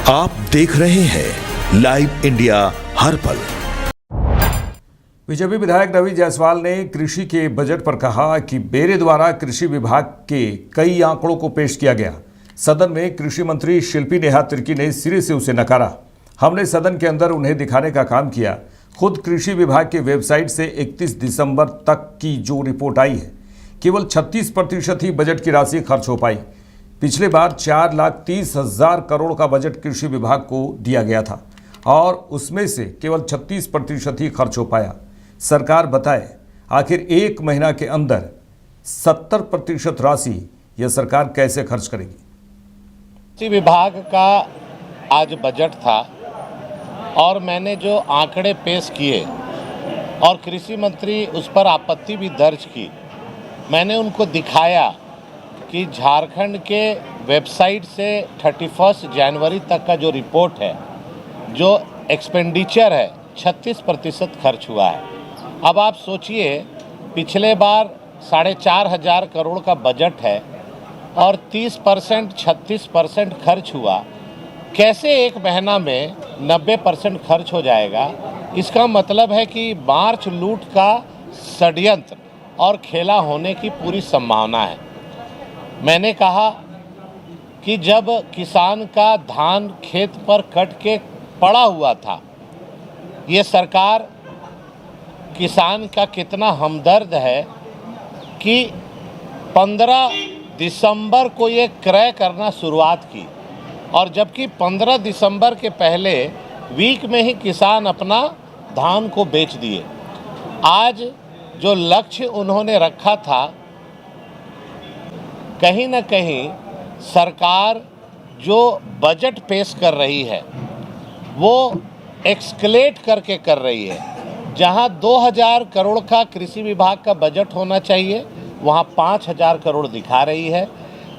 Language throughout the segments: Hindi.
आप देख रहे हैं लाइव इंडिया हर पल। बीजेपी विधायक रवि जायसवाल ने कृषि के बजट पर कहा कि मेरे द्वारा कृषि विभाग के कई आंकड़ों को पेश किया गया। सदन में कृषि मंत्री शिल्पी नेहा तिर्की ने सिरे से उसे नकारा। हमने सदन के अंदर उन्हें दिखाने का काम किया। खुद कृषि विभाग की वेबसाइट से 31 दिसंबर तक की जो रिपोर्ट आई है, केवल 36% ही बजट की राशि खर्च हो पाई। पिछले बार 4,30,000 करोड़ का बजट कृषि विभाग को दिया गया था और उसमें से केवल 36% ही खर्च हो पाया। सरकार बताए आखिर एक महीना के अंदर 70% राशि यह सरकार कैसे खर्च करेगी। कृषि विभाग का आज बजट था और मैंने जो आंकड़े पेश किए और कृषि मंत्री उस पर आपत्ति भी दर्ज की, मैंने उनको दिखाया कि झारखंड के वेबसाइट से 31 जनवरी तक का जो रिपोर्ट है, जो एक्सपेंडिचर है 36% खर्च हुआ है। अब आप सोचिए, पिछले बार 4,500 करोड़ का बजट है और 30% 36% खर्च हुआ। कैसे एक महीना में 90% खर्च हो जाएगा? इसका मतलब है कि मार्च लूट का षड्यंत्र और खेला होने की पूरी संभावना है। मैंने कहा कि जब किसान का धान खेत पर कट के पड़ा हुआ था, ये सरकार किसान का कितना हमदर्द है कि 15 दिसंबर को ये क्रय करना शुरुआत की और जबकि 15 दिसंबर के पहले वीक में ही किसान अपना धान को बेच दिए। आज जो लक्ष्य उन्होंने रखा था, कहीं न कहीं सरकार जो बजट पेश कर रही है वो एक्सकेलेट करके कर रही है। जहां 2,000 करोड़ का कृषि विभाग का बजट होना चाहिए, वहां 5,000 करोड़ दिखा रही है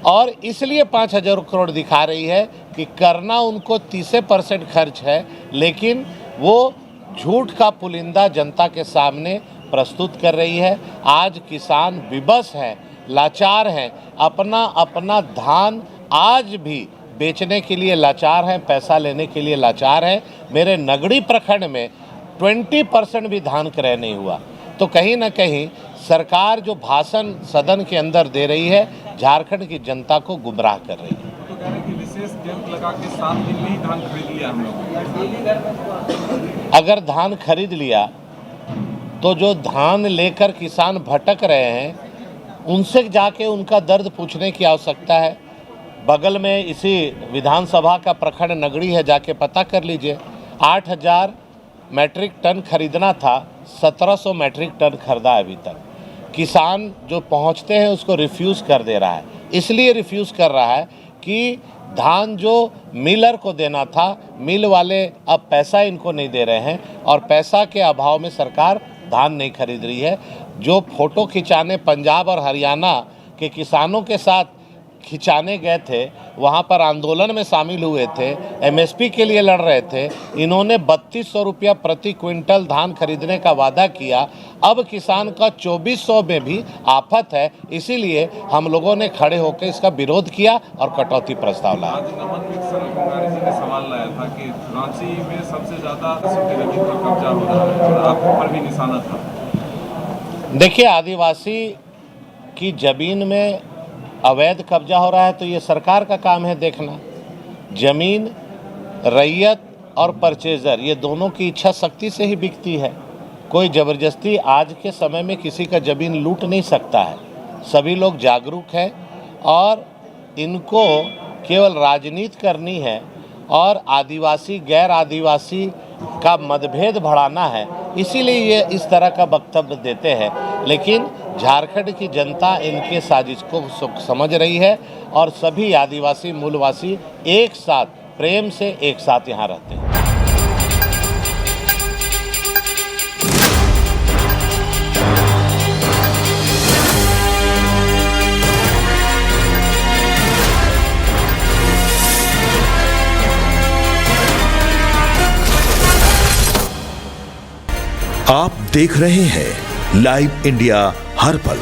और इसलिए 5,000 करोड़ दिखा रही है कि करना उनको 30% खर्च है, लेकिन वो झूठ का पुलिंदा जनता के सामने प्रस्तुत कर रही है। आज किसान विवश हैं, लाचार हैं, अपना धान आज भी बेचने के लिए लाचार हैं, पैसा लेने के लिए लाचार हैं। मेरे नगड़ी प्रखंड में 20% भी धान क्रय नहीं हुआ। तो कहीं ना कहीं सरकार जो भाषण सदन के अंदर दे रही है, झारखंड की जनता को गुमराह कर रही है। तो कह रहे हैं कि विशेष कैंप लगा के 7 दिन में ही धान खरीद लिया हम लोग। अगर धान खरीद लिया तो जो धान लेकर किसान भटक रहे हैं, उनसे जाके उनका दर्द पूछने की आवश्यकता है। बगल में इसी विधानसभा का प्रखंड नगरी है, जाके पता कर लीजिए। 8,000 मैट्रिक टन खरीदना था, 1,700 मैट्रिक टन खरीदा अभी तक। किसान जो पहुंचते हैं उसको रिफ्यूज़ कर दे रहा है। इसलिए रिफ्यूज़ कर रहा है कि धान जो मिलर को देना था, मिल वाले अब पैसा इनको नहीं दे रहे हैं और पैसा के अभाव में सरकार धान नहीं खरीद रही है। जो फोटो खिंचाने पंजाब और हरियाणा के किसानों के साथ खिंचाने गए थे, वहाँ पर आंदोलन में शामिल हुए थे, एमएसपी के लिए लड़ रहे थे, इन्होंने 3200 रुपया प्रति क्विंटल धान खरीदने का वादा किया। अब किसान का 2400 में भी आफत है। इसीलिए हम लोगों ने खड़े होकर इसका विरोध किया और कटौती प्रस्ताव लाया। आज नमन मिश्र कुमारी जी ने सवाल लाया था कि रांची में सबसे ज़्यादा रबी पर कब्जा हो रहा है और आपके पर भी निशाना था। देखिए, आदिवासी की ज़मीन में अवैध कब्जा हो रहा है तो ये सरकार का काम है देखना। ज़मीन रैयत और परचेज़र, ये दोनों की इच्छा शक्ति से ही बिकती है। कोई ज़बरदस्ती आज के समय में किसी का ज़मीन लूट नहीं सकता है। सभी लोग जागरूक हैं और इनको केवल राजनीति करनी है और आदिवासी गैर आदिवासी का मतभेद बढ़ाना है, इसीलिए ये इस तरह का वक्तव्य देते हैं। लेकिन झारखंड की जनता इनके साजिश को समझ रही है और सभी आदिवासी मूलवासी एक साथ प्रेम से एक साथ यहाँ रहते हैं। आप देख रहे हैं लाइव इंडिया हर पल।